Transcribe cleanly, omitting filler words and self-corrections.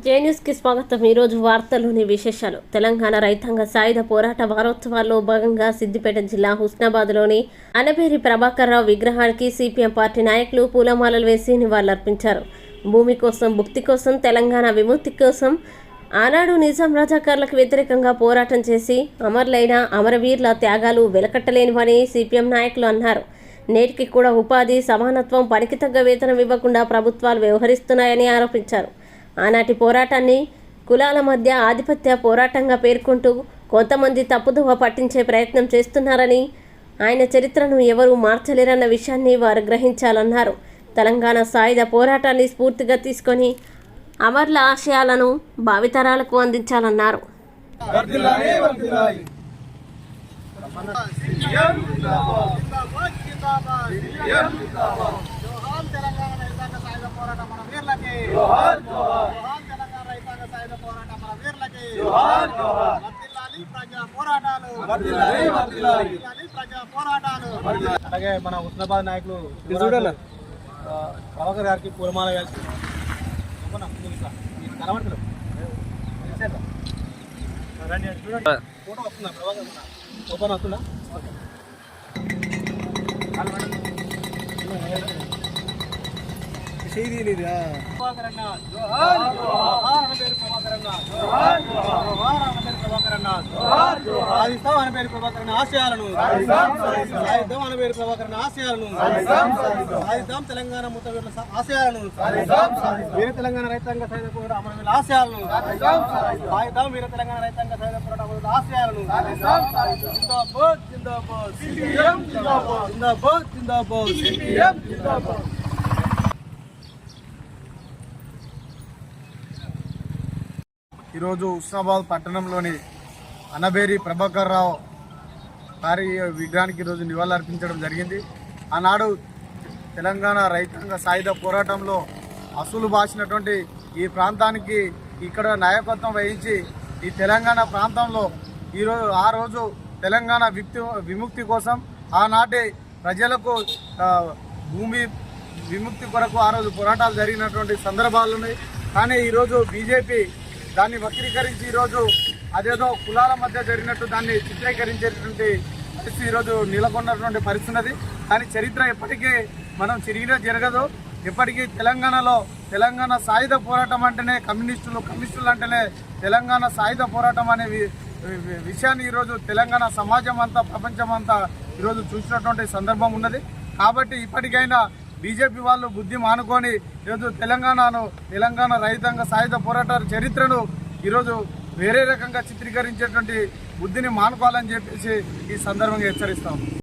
జే news కి స్వాగతం। ఈ రోజు వార్తల్లోని విశేషాలు। తెలంగాణ రైతాంగ సాయుధ పోరాట వారోత్సవాల్లో భాగంగా సిద్దిపేట జిల్లా హుస్నాబాద్లోని అనబేరి ప్రభాకర్ రావు విగ్రహానికి సిపిఎం పార్టీ నాయకులు పూలమాలలు వేసి నివాళులర్పించారు। భూమి కోసం, భుక్తి కోసం, తెలంగాణ విముక్తి కోసం ఆనాడు నిజాం రజాకార్లకు వ్యతిరేకంగా పోరాటం చేసి అమరులైన అమరవీరుల త్యాగాలు వెలకట్టలేనివని సిపిఎం నాయకులు అన్నారు। నేటికి కూడా ఉపాధి, సమానత్వం, పనికి తగ్గ వేతనం ఇవ్వకుండా ప్రభుత్వాలు వ్యవహరిస్తున్నాయని ఆరోపించారు। ఆనాటి పోరాటాన్ని కులాల మధ్య ఆధిపత్య పోరాటంగా పేర్కొంటూ కొంతమంది తప్పుదోవ పట్టించే ప్రయత్నం చేస్తున్నారని, ఆయన చరిత్రను ఎవరూ మార్చలేరన్న విషయాన్ని వారు గ్రహించాలన్నారు। తెలంగాణ సాయుధ పోరాటాన్ని స్ఫూర్తిగా తీసుకొని అమరుల ఆశయాలను భావితరాలకు అందించాలన్నారు। అలాగే మన హుస్నాబాద్ నాయకులు ప్రభాకర్ గారికి పూలమాల వేసి ఫోటో వస్తుందా? ప్రభాకర్ ఓపెన్ వస్తుందా? ఆశయాలను తెలంగాణ ముత్తవీరుల ఆశయాలను, వీర తెలంగాణ రైతాంగ సాయుధ పోరాట అమరవీరుల ఆశయాలను, వీర తెలంగాణ రైతాంగ సాయుధ పోరాట అమరవీరుల ఆశయాలను జిందాబాద్ జిందాబాద్ సిపిఎం జిందాబాద్ జిందాబాద్ జిందాబాద్ సిపిఎం జిందాబాద్। ఈరోజు హుస్నాబాద్ పట్టణంలోని అనబేరి ప్రభాకర్ రావు గారి విగ్రహానికి ఈరోజు నివాళులర్పించడం జరిగింది। ఆనాడు తెలంగాణ రైతాంగ సాయుధ పోరాటంలో అసలు బాసినటువంటి ఈ ప్రాంతానికి ఇక్కడ నాయకత్వం వహించి ఈ తెలంగాణ ప్రాంతంలో ఆ రోజు తెలంగాణ విముక్తి కోసం ఆనాటి ప్రజలకు భూమి విముక్తి కొరకు ఆ రోజు పోరాటాలు జరిగినటువంటి సందర్భాలు ఉన్నాయి। కానీ ఈరోజు బీజేపీ దాన్ని వక్రీకరించి ఈరోజు అదేదో కులాల మధ్య జరిగినట్టు దాన్ని చిత్రీకరించేటువంటి పరిస్థితి ఈరోజు నెలకొన్నటువంటి పరిస్థితి ఉన్నది। కానీ చరిత్ర ఎప్పటికీ మనం తిరిగినా జరగదు। ఎప్పటికీ తెలంగాణలో తెలంగాణ సాయుధ పోరాటం అంటేనే కమ్యూనిస్టులు అంటేనే తెలంగాణ సాయుధ పోరాటం అనే విషయాన్ని ఈరోజు తెలంగాణ సమాజం అంతా, ప్రపంచం అంతా ఈరోజు చూసినటువంటి సందర్భం ఉన్నది। కాబట్టి ఇప్పటికైనా బీజేపీ వాళ్ళు బుద్ధి మానుకొని ఈరోజు తెలంగాణ రైతాంగ సాయుధ పోరాట చరిత్రను ఈరోజు వేరే రకంగా చిత్రీకరించేటువంటి బుద్ధిని మానుకోవాలని చెప్పేసి ఈ సందర్భంగా హెచ్చరిస్తాం।